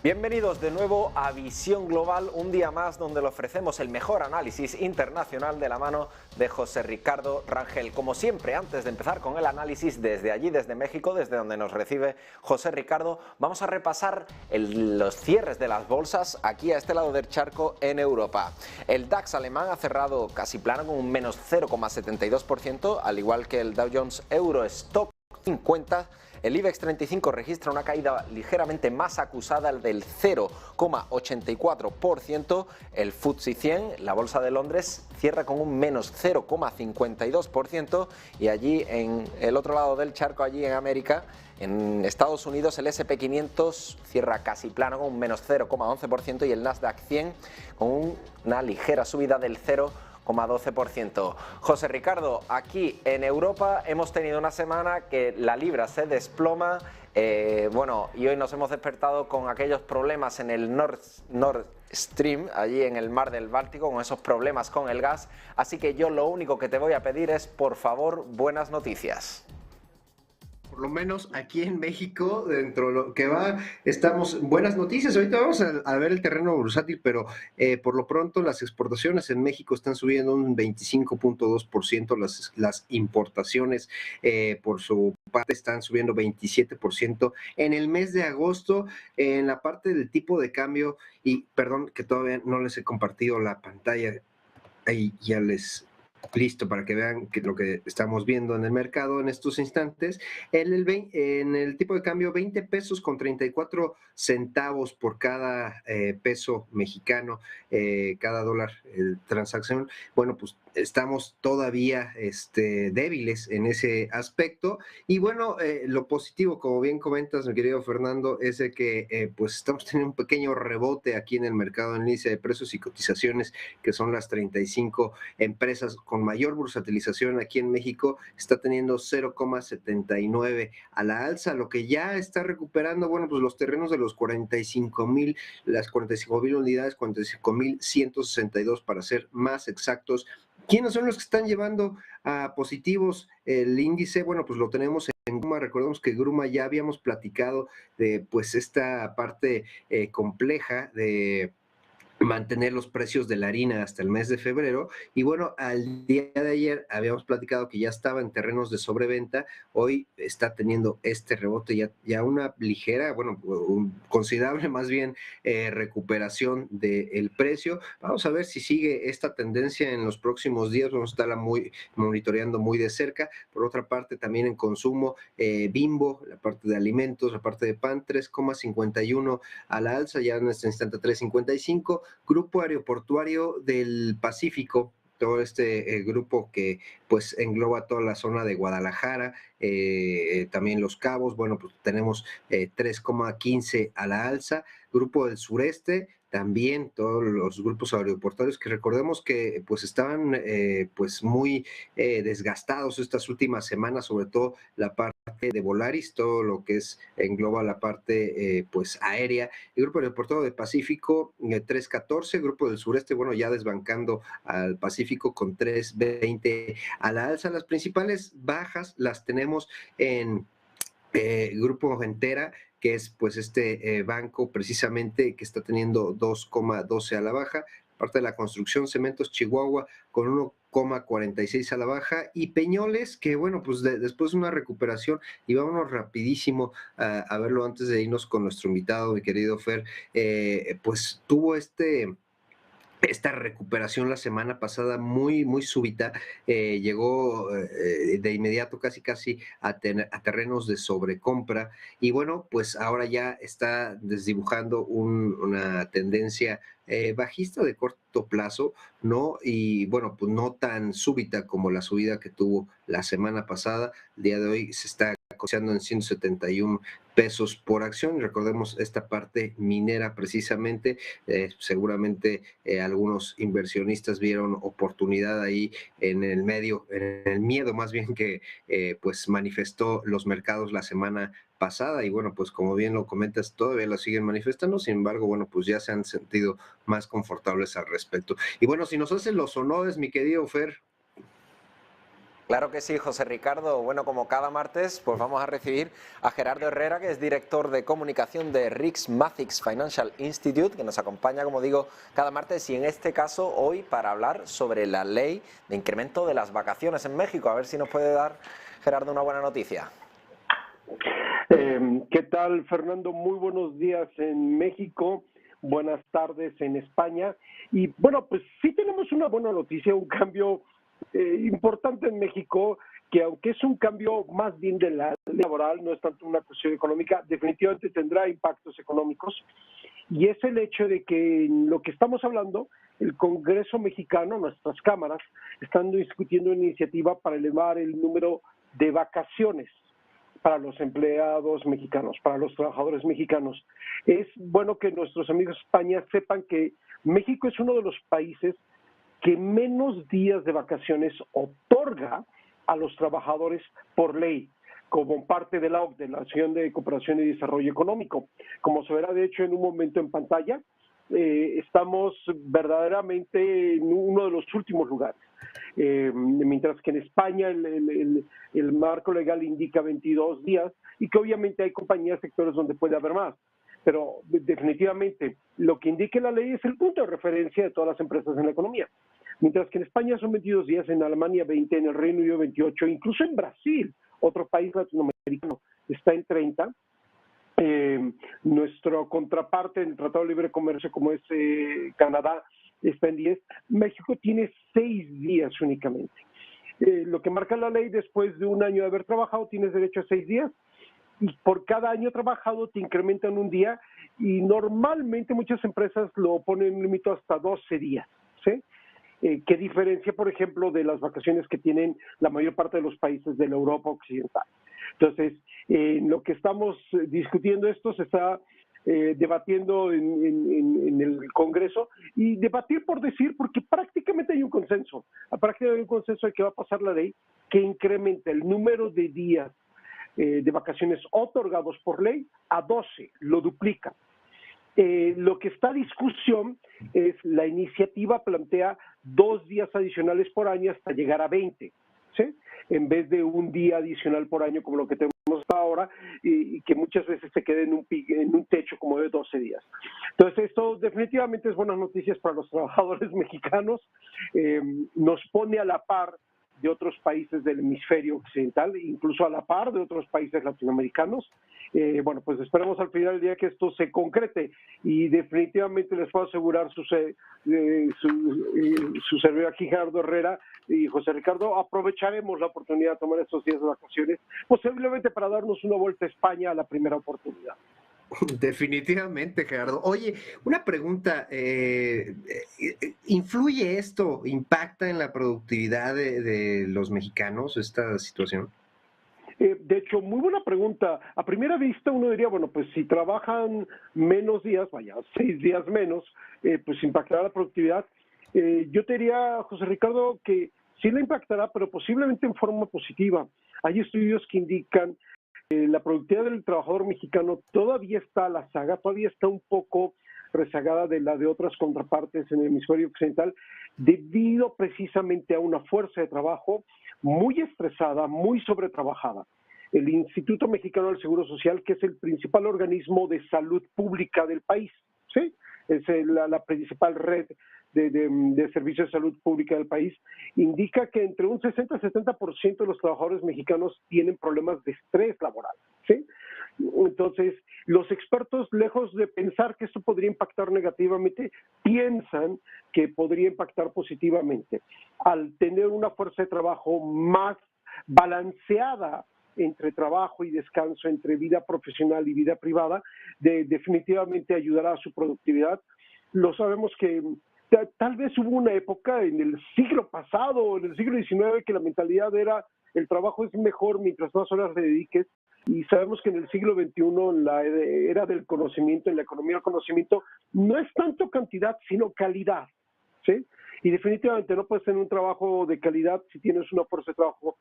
Bienvenidos de nuevo a Visión Global, un día más donde le ofrecemos el mejor análisis internacional de la mano de José Ricardo Rangel. Como siempre, antes de empezar con el análisis, desde allí, desde México, desde donde nos recibe José Ricardo, vamos a repasar los cierres de las bolsas aquí a este lado del charco en Europa. El DAX alemán ha cerrado casi plano con un menos 0,72%, al igual que el Dow Jones Euro Stock 50. El IBEX 35 registra una caída ligeramente más acusada del 0,84%. El FTSE 100, la bolsa de Londres, cierra con un menos 0,52%. Y allí, en el otro lado del charco, allí en América, en Estados Unidos, el S&P 500 cierra casi plano con un menos 0,11% y el Nasdaq 100 con una ligera subida del 0,12%. José Ricardo, aquí en Europa hemos tenido una semana que la libra se desploma, y hoy nos hemos despertado con aquellos problemas en el Nord Stream, allí en el mar del Báltico, con esos problemas con el gas, así que yo lo único que te voy a pedir es, por favor, buenas noticias. Por lo menos aquí en México, dentro de lo que va, estamos buenas noticias. Ahorita vamos a ver el terreno bursátil, pero por lo pronto las exportaciones en México están subiendo un 25.2%, las importaciones por su parte están subiendo 27%. En el mes de agosto, en la parte del tipo de cambio, y perdón que todavía no les he compartido la pantalla, ahí ya les... Listo, para que vean lo que estamos viendo en el mercado en estos instantes. En el tipo de cambio, 20 pesos con 34 centavos por cada peso mexicano, cada dólar transacción. Bueno, pues estamos todavía débiles en ese aspecto. Y bueno, lo positivo, como bien comentas, mi querido Fernando, es de que pues estamos teniendo un pequeño rebote aquí en el mercado en índice de precios y cotizaciones, que son las 35 empresas con mayor bursatilización aquí en México, está teniendo 0,79 a la alza, lo que ya está recuperando, bueno, pues los terrenos de los 45,000, las 45,000 unidades, 45,162 para ser más exactos. ¿Quiénes son los que están llevando a positivos el índice? Bueno, pues lo tenemos en Gruma. Recordemos que Gruma ya habíamos platicado de pues esta parte compleja de mantener los precios de la harina hasta el mes de febrero. Y bueno, al día de ayer habíamos platicado que ya estaba en terrenos de sobreventa. Hoy está teniendo este rebote, ya una ligera, bueno, considerable más bien recuperación del precio. Vamos a ver si sigue esta tendencia en los próximos días. Vamos a estarla monitoreando muy de cerca. Por otra parte, también en consumo, Bimbo, la parte de alimentos, la parte de pan, 3,51 a la alza, ya en este instante 3,55. Grupo Aeroportuario del Pacífico, todo este grupo que pues engloba toda la zona de Guadalajara, también Los Cabos. Bueno, pues tenemos 3,15 a la alza. Grupo del Sureste, también todos los grupos aeroportuarios, que recordemos que pues estaban pues muy desgastados estas últimas semanas, sobre todo la parte de Volaris, todo lo que engloba la parte pues aérea. El Grupo Aeroportuario del Pacífico, 3,14. Grupo del Sureste, bueno, ya desbancando al Pacífico con 3,20 a la alza. Las principales bajas las tenemos en Grupo Gentera, que es pues banco precisamente que está teniendo 2,12 a la baja. Parte de la construcción, Cementos Chihuahua con 1,46 a la baja, y Peñoles, que bueno, pues después de una recuperación, y vámonos rapidísimo a verlo antes de irnos con nuestro invitado, mi querido Fer, pues tuvo esta recuperación la semana pasada muy, muy súbita. Llegó de inmediato casi a terrenos de sobrecompra, y bueno, pues ahora ya está desdibujando una tendencia bajista de corto plazo, ¿no? Y bueno, pues no tan súbita como la subida que tuvo la semana pasada. El día de hoy se está cotizando en 171 pesos por acción. Recordemos esta parte minera precisamente. Seguramente algunos inversionistas vieron oportunidad ahí en el miedo más bien que pues manifestó los mercados la semana pasada, y bueno, pues como bien lo comentas, todavía lo siguen manifestando. Sin embargo, bueno, pues ya se han sentido más confortables al respecto. Y bueno, si nos hacen los honores, mi querido Fer. Claro que sí, José Ricardo. Bueno, como cada martes, pues vamos a recibir a Gerardo Herrera, que es director de comunicación de RIX Mathix Financial Institute, que nos acompaña, como digo, cada martes y en este caso hoy para hablar sobre la ley de incremento de las vacaciones en México. A ver si nos puede dar, Gerardo, una buena noticia. ¿Qué tal, Fernando? Muy buenos días en México, buenas tardes en España. Y bueno, pues sí tenemos una buena noticia, un cambio importante en México, que aunque es un cambio más bien de la ley laboral, no es tanto una cuestión económica, definitivamente tendrá impactos económicos. Y es el hecho de que en lo que estamos hablando, el Congreso mexicano, nuestras cámaras, están discutiendo una iniciativa para elevar el número de vacaciones para los empleados mexicanos, para los trabajadores mexicanos. Es bueno que nuestros amigos de España sepan que México es uno de los países que menos días de vacaciones otorga a los trabajadores por ley, como parte de la OCDE, la Asociación de Cooperación y Desarrollo Económico. Como se verá, de hecho, en un momento en pantalla, estamos verdaderamente en uno de los últimos lugares. Mientras que en España el marco legal indica 22 días y que obviamente hay compañías, sectores donde puede haber más. Pero definitivamente lo que indique la ley es el punto de referencia de todas las empresas en la economía. Mientras que en España son 22 días, en Alemania 20, en el Reino Unido 28, incluso en Brasil, otro país latinoamericano, está en 30. Nuestro contraparte en el Tratado de Libre Comercio, como es Canadá, está en 10. México tiene 6 días únicamente. Lo que marca la ley, después de un año de haber trabajado, tienes derecho a 6 días, y por cada año trabajado te incrementan un día, y normalmente muchas empresas lo ponen en límite hasta 12 días, ¿sí? ¿Qué diferencia, por ejemplo, de las vacaciones que tienen la mayor parte de los países de la Europa occidental? Entonces, lo que estamos discutiendo esto se está debatiendo en el Congreso, y debatir por decir, porque prácticamente hay un consenso, prácticamente hay un consenso de que va a pasar la ley que incrementa el número de días de vacaciones otorgados por ley a 12, lo duplica. Lo que está a discusión es la iniciativa plantea 2 días adicionales por año hasta llegar a 20, ¿sí? En vez de un día adicional por año como lo que tenemos hasta ahora, y que muchas veces se quede en un techo como de 12 días. Entonces, esto definitivamente es buenas noticias para los trabajadores mexicanos, nos pone a la par de otros países del hemisferio occidental, incluso a la par de otros países latinoamericanos. Bueno, pues esperemos al final del día que esto se concrete, y definitivamente les puedo asegurar su servidor aquí, Gerardo Herrera y José Ricardo, aprovecharemos la oportunidad de tomar estos días de vacaciones, posiblemente para darnos una vuelta a España a la primera oportunidad. Definitivamente, Gerardo. Oye, una pregunta, ¿influye esto, impacta en la productividad de los mexicanos esta situación? De hecho, muy buena pregunta. A primera vista uno diría, bueno, pues si trabajan menos días, vaya, 6 días menos, pues impactará la productividad. Yo te diría, José Ricardo, que sí la impactará, pero posiblemente en forma positiva. Hay estudios que indican la productividad del trabajador mexicano todavía está a la saga, todavía está un poco rezagada de la de otras contrapartes en el hemisferio occidental, debido precisamente a una fuerza de trabajo muy estresada, muy sobretrabajada. El Instituto Mexicano del Seguro Social, que es el principal organismo de salud pública del país, ¿sí? Es la principal red de servicios de salud pública del país, indica que entre un 60 y 70% de los trabajadores mexicanos tienen problemas de estrés laboral, ¿sí? Entonces, los expertos, lejos de pensar que esto podría impactar negativamente, piensan que podría impactar positivamente. Al tener una fuerza de trabajo más balanceada entre trabajo y descanso, entre vida profesional y vida privada, definitivamente ayudará a su productividad. Lo sabemos que tal vez hubo una época en el siglo pasado, en el siglo XIX, que la mentalidad era el trabajo es mejor mientras más horas le dediques, y sabemos que en el siglo XXI, en la era del conocimiento, en la economía del conocimiento, no es tanto cantidad, sino calidad, ¿sí? Y definitivamente no puedes tener un trabajo de calidad si tienes una fuerza de trabajo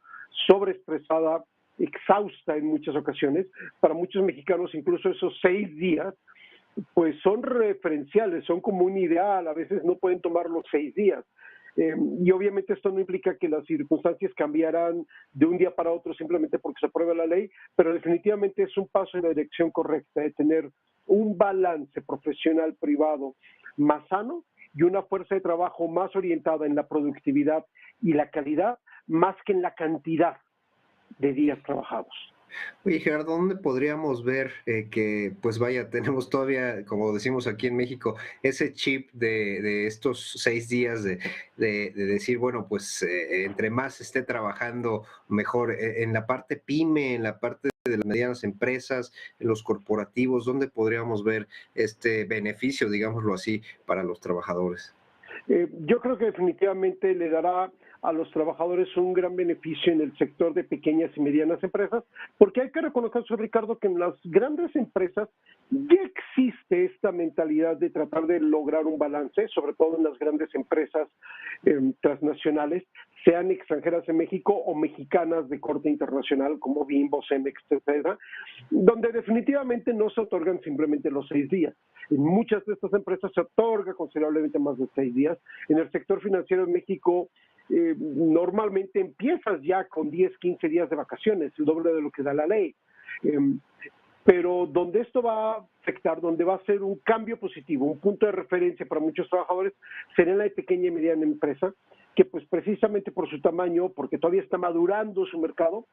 sobreestresada, exhausta en muchas ocasiones. Para muchos mexicanos, incluso esos 6 días, pues son referenciales, son como un ideal, a veces no pueden tomar los 6 días. Y obviamente esto no implica que las circunstancias cambiarán de un día para otro simplemente porque se aprueba la ley, pero definitivamente es un paso en la dirección correcta de tener un balance profesional privado más sano y una fuerza de trabajo más orientada en la productividad y la calidad, más que en la cantidad de días trabajados. Oye, Gerardo, ¿dónde podríamos ver que, pues vaya, tenemos todavía, como decimos aquí en México, ese chip de estos 6 días de decir, bueno, pues entre más esté trabajando, mejor en la parte pyme, en la parte de las medianas empresas, en los corporativos, ¿dónde podríamos ver este beneficio, digámoslo así, para los trabajadores? Yo creo que definitivamente le dará a los trabajadores un gran beneficio en el sector de pequeñas y medianas empresas, porque hay que reconocer, Ricardo, que en las grandes empresas ya existe esta mentalidad de tratar de lograr un balance, sobre todo en las grandes empresas transnacionales, sean extranjeras en México o mexicanas de corte internacional, como Bimbo, Cemex, etcétera, donde definitivamente no se otorgan simplemente los 6 días. En muchas de estas empresas se otorga considerablemente más de 6 días. En el sector financiero en México, normalmente empiezas ya con 10, 15 días de vacaciones, el doble de lo que da la ley. Pero donde esto va a afectar, donde va a ser un cambio positivo, un punto de referencia para muchos trabajadores, será en la pequeña y mediana empresa, que pues precisamente por su tamaño, porque todavía está madurando su mercado,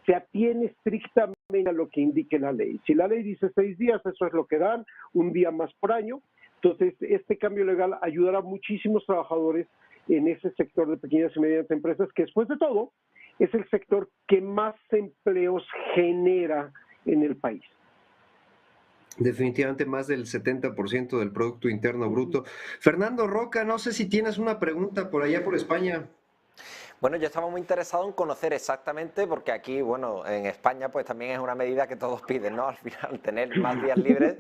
se atiene estrictamente a lo que indique la ley. Si la ley dice 6 días, eso es lo que dan, un día más por año. Entonces, este cambio legal ayudará a muchísimos trabajadores en ese sector de pequeñas y medianas empresas, que después de todo es el sector que más empleos genera en el país. Definitivamente más del 70% del Producto Interno Bruto. Fernando Roca, no sé si tienes una pregunta por allá por España. Bueno, yo estaba muy interesado en conocer exactamente, porque aquí, bueno, en España pues también es una medida que todos piden, ¿no? Al final, tener más días libres.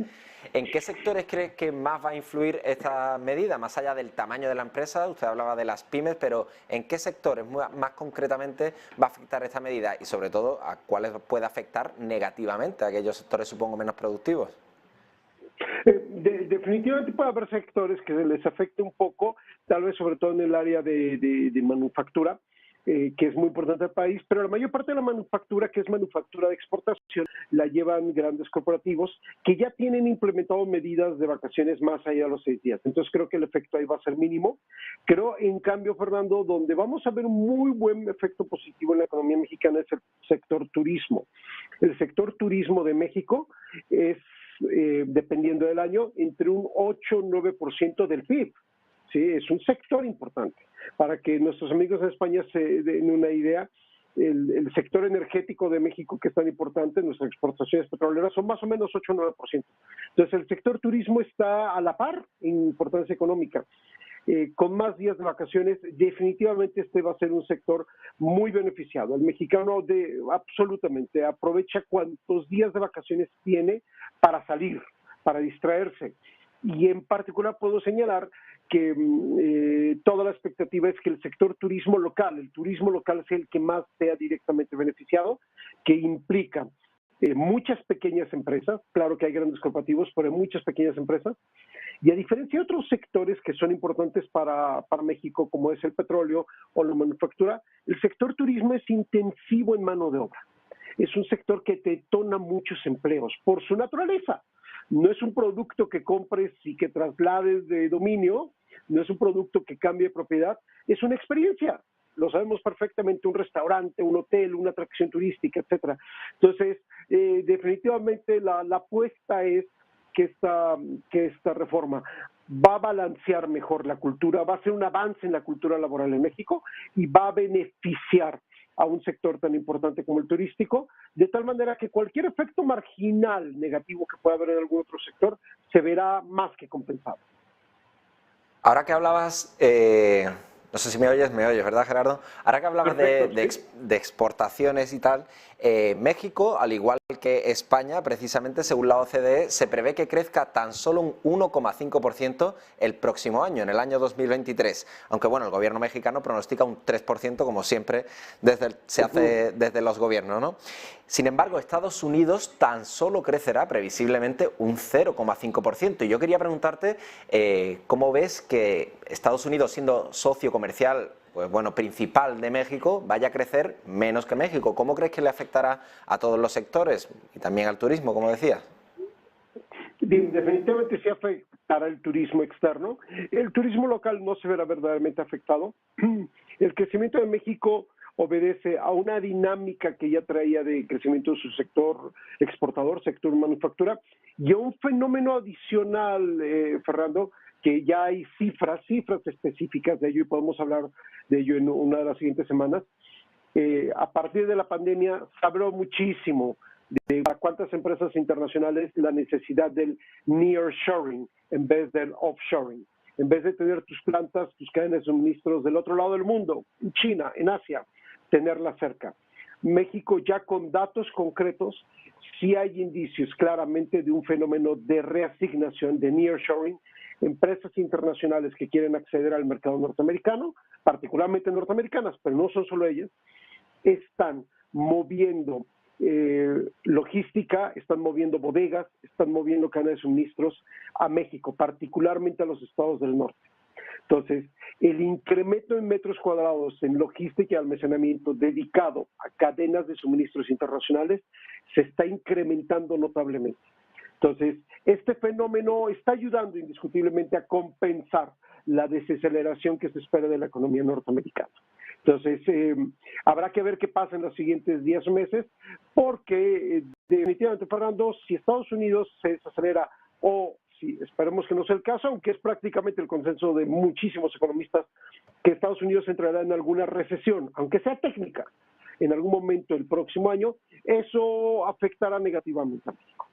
¿En qué sectores crees que más va a influir esta medida? Más allá del tamaño de la empresa, usted hablaba de las pymes, pero ¿en qué sectores más concretamente va a afectar esta medida? Y sobre todo, ¿a cuáles puede afectar negativamente? ¿A aquellos sectores, supongo, menos productivos? Definitivamente puede haber sectores que les afecte un poco, tal vez sobre todo en el área de manufactura, que es muy importante al país, pero la mayor parte de la manufactura, que es manufactura de exportación, la llevan grandes corporativos que ya tienen implementado medidas de vacaciones más allá de los 6 días. Entonces creo que el efecto ahí va a ser mínimo. Creo, en cambio, Fernando, donde vamos a ver un muy buen efecto positivo en la economía mexicana es el sector turismo. El sector turismo de México es, dependiendo del año, entre un 8 o 9% del PIB. Sí, es un sector importante. Para que nuestros amigos de España se den una idea, el sector energético de México, que es tan importante, nuestras exportaciones petroleras son más o menos 8 o 9%. Entonces, el sector turismo está a la par en importancia económica. Con más días de vacaciones, definitivamente este va a ser un sector muy beneficiado. El mexicano absolutamente aprovecha cuantos días de vacaciones tiene para salir, para distraerse. Y en particular puedo señalar que toda la expectativa es que el sector turismo local, el turismo local sea el que más sea directamente beneficiado, que implica muchas pequeñas empresas, claro que hay grandes corporativos, pero hay muchas pequeñas empresas, y a diferencia de otros sectores que son importantes para México, como es el petróleo o la manufactura, el sector turismo es intensivo en mano de obra. Es un sector que detona muchos empleos por su naturaleza. No es un producto que compres y que traslades de dominio, no es un producto que cambie de propiedad, es una experiencia. Lo sabemos perfectamente, un restaurante, un hotel, una atracción turística, etcétera. Entonces, definitivamente la apuesta es que esta reforma va a balancear mejor la cultura, va a ser un avance en la cultura laboral en México y va a beneficiar a un sector tan importante como el turístico, de tal manera que cualquier efecto marginal negativo que pueda haber en algún otro sector se verá más que compensado. Ahora que hablabas, no sé si me oyes, ¿verdad, Gerardo? Ahora que hablabas de exportaciones y tal, México, al igual que España, precisamente según la OCDE, se prevé que crezca tan solo un 1,5% el próximo año, en el año 2023. Aunque bueno, el gobierno mexicano pronostica un 3%, como siempre se hace desde los gobiernos, ¿no? Sin embargo, Estados Unidos tan solo crecerá previsiblemente un 0,5%. Y yo quería preguntarte cómo ves que Estados Unidos, siendo socio comercial, pues bueno, principal de México, vaya a crecer menos que México. ¿Cómo crees que le afectará a todos los sectores y también al turismo, como decías? Definitivamente sí afectará el turismo externo. El turismo local no se verá verdaderamente afectado. El crecimiento de México obedece a una dinámica que ya traía de crecimiento de su sector exportador, sector manufactura, y a un fenómeno adicional, Fernando, que ya hay cifras específicas de ello y podemos hablar de ello en una de las siguientes semanas. A partir de la pandemia se habló muchísimo de a cuántas empresas internacionales la necesidad del nearshoring en vez del offshoring. En vez de tener tus plantas, tus cadenas de suministros del otro lado del mundo, en China, en Asia, tenerlas cerca. México ya con datos concretos, sí hay indicios claramente de un fenómeno de reasignación, de nearshoring, empresas internacionales que quieren acceder al mercado norteamericano, particularmente norteamericanas, pero no son solo ellas, están moviendo logística, están moviendo bodegas, están moviendo cadenas de suministros a México, particularmente a los estados del norte. Entonces, el incremento en metros cuadrados en logística y almacenamiento dedicado a cadenas de suministros internacionales se está incrementando notablemente. Entonces, este fenómeno está ayudando indiscutiblemente a compensar la desaceleración que se espera de la economía norteamericana. Entonces, habrá que ver qué pasa en los siguientes días o meses, porque definitivamente, Fernando, si Estados Unidos se desacelera o si esperemos que no sea el caso, aunque es prácticamente el consenso de muchísimos economistas, que Estados Unidos entrará en alguna recesión, aunque sea técnica, en algún momento el próximo año, eso afectará negativamente a México.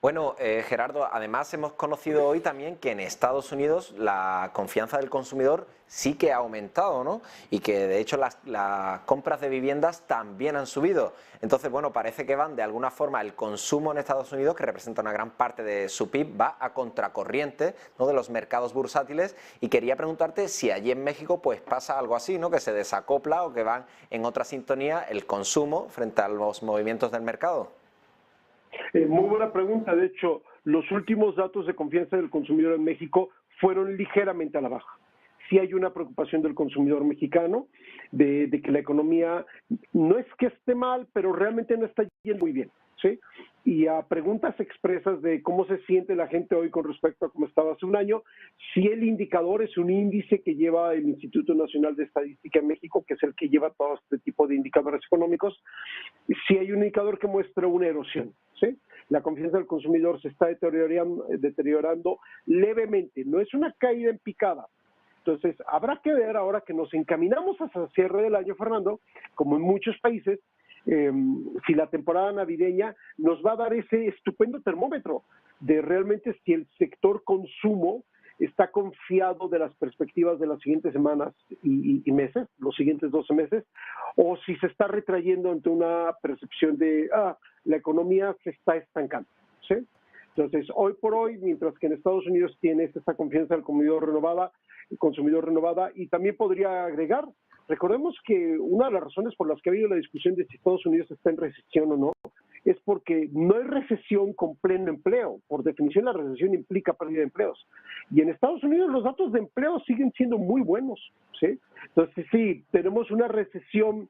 Bueno, Gerardo, además hemos conocido hoy también que en Estados Unidos la confianza del consumidor sí que ha aumentado, ¿no? Y que de hecho las compras de viviendas también han subido. Entonces, bueno, parece que van de alguna forma el consumo en Estados Unidos, que representa una gran parte de su PIB, va a contracorriente, ¿no?, de los mercados bursátiles. Y quería preguntarte si allí en México pues pasa algo así, ¿no?, que se desacopla o que van en otra sintonía el consumo frente a los movimientos del mercado. Muy buena pregunta. De hecho, los últimos datos de confianza del consumidor en México fueron ligeramente a la baja. Sí hay una preocupación del consumidor mexicano de que la economía no es que esté mal, pero realmente no está yendo muy bien, ¿sí? Y a preguntas expresas de cómo se siente la gente hoy con respecto a cómo estaba hace un año, sí el indicador es un índice que lleva el Instituto Nacional de Estadística en México, que es el que lleva todo este tipo de indicadores económicos, sí hay un indicador que muestra una erosión, ¿sí? La confianza del consumidor se está deteriorando levemente, no es una caída en picada. Entonces, habrá que ver ahora que nos encaminamos hacia el cierre del año, Fernando, como en muchos países, si la temporada navideña nos va a dar ese estupendo termómetro de realmente si el sector consumo está confiado de las perspectivas de las siguientes semanas y meses, los siguientes 12 meses, o si se está retrayendo ante una percepción de la economía se está estancando, ¿sí? Entonces, hoy por hoy, mientras que en Estados Unidos tienes esta confianza del consumidor renovada, y también podría agregar, recordemos que una de las razones por las que ha habido la discusión de si Estados Unidos está en recesión o no, es porque no hay recesión con pleno empleo. Por definición, la recesión implica pérdida de empleos. Y en Estados Unidos los datos de empleo siguen siendo muy buenos, ¿sí? Entonces, sí, tenemos una recesión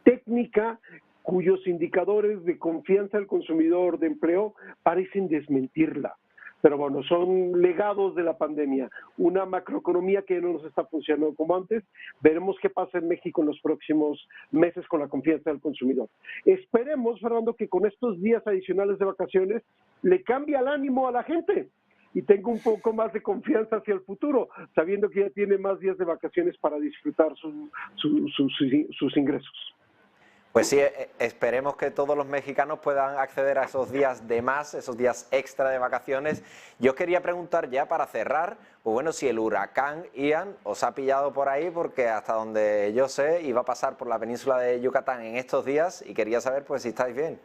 técnica cuyos indicadores de confianza del consumidor de empleo parecen desmentirla. Pero bueno, son legados de la pandemia, una macroeconomía que no nos está funcionando como antes. Veremos qué pasa en México en los próximos meses con la confianza del consumidor. Esperemos, Fernando, que con estos días adicionales de vacaciones le cambie el ánimo a la gente y tenga un poco más de confianza hacia el futuro, sabiendo que ya tiene más días de vacaciones para disfrutar sus ingresos. Pues sí, esperemos que todos los mexicanos puedan acceder a esos días de más, esos días extra de vacaciones. Yo quería preguntar ya para cerrar, pues bueno, si el huracán Ian os ha pillado por ahí, porque hasta donde yo sé iba a pasar por la península de Yucatán en estos días y quería saber pues si estáis bien.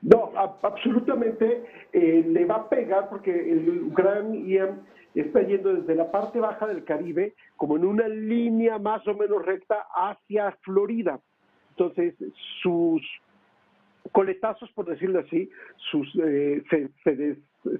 No, absolutamente le va a pegar porque el gran Ian está yendo desde la parte baja del Caribe como en una línea más o menos recta hacia Florida. Entonces, sus coletazos, por decirlo así,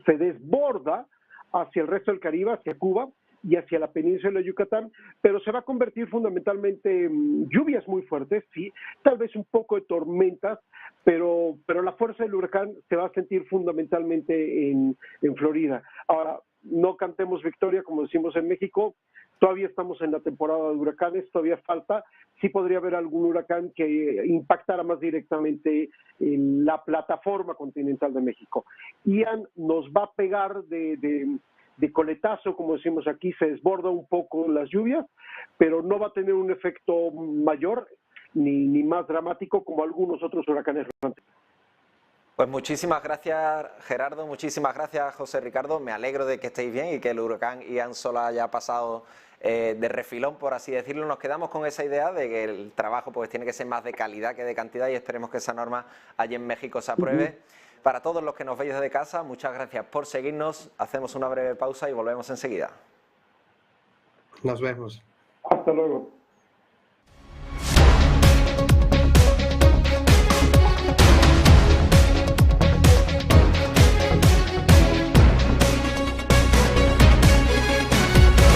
se desborda hacia el resto del Caribe, hacia Cuba, y hacia la península de Yucatán, pero se va a convertir fundamentalmente en lluvias muy fuertes, sí, tal vez un poco de tormentas, pero la fuerza del huracán se va a sentir fundamentalmente en Florida. Ahora, no cantemos victoria, como decimos en México, todavía estamos en la temporada de huracanes, todavía falta, sí podría haber algún huracán que impactara más directamente en la plataforma continental de México. Ian nos va a pegar de coletazo, como decimos aquí, se desborda un poco las lluvias, pero no va a tener un efecto mayor ni más dramático como algunos otros huracanes. Pues muchísimas gracias, Gerardo, muchísimas gracias, José Ricardo. Me alegro de que estéis bien y que el huracán Ian solo haya pasado de refilón, por así decirlo. Nos quedamos con esa idea de que el trabajo pues tiene que ser más de calidad que de cantidad y esperemos que esa norma allí en México se apruebe. Para todos los que nos veis desde casa, muchas gracias por seguirnos. Hacemos una breve pausa y volvemos enseguida. Nos vemos. Hasta luego.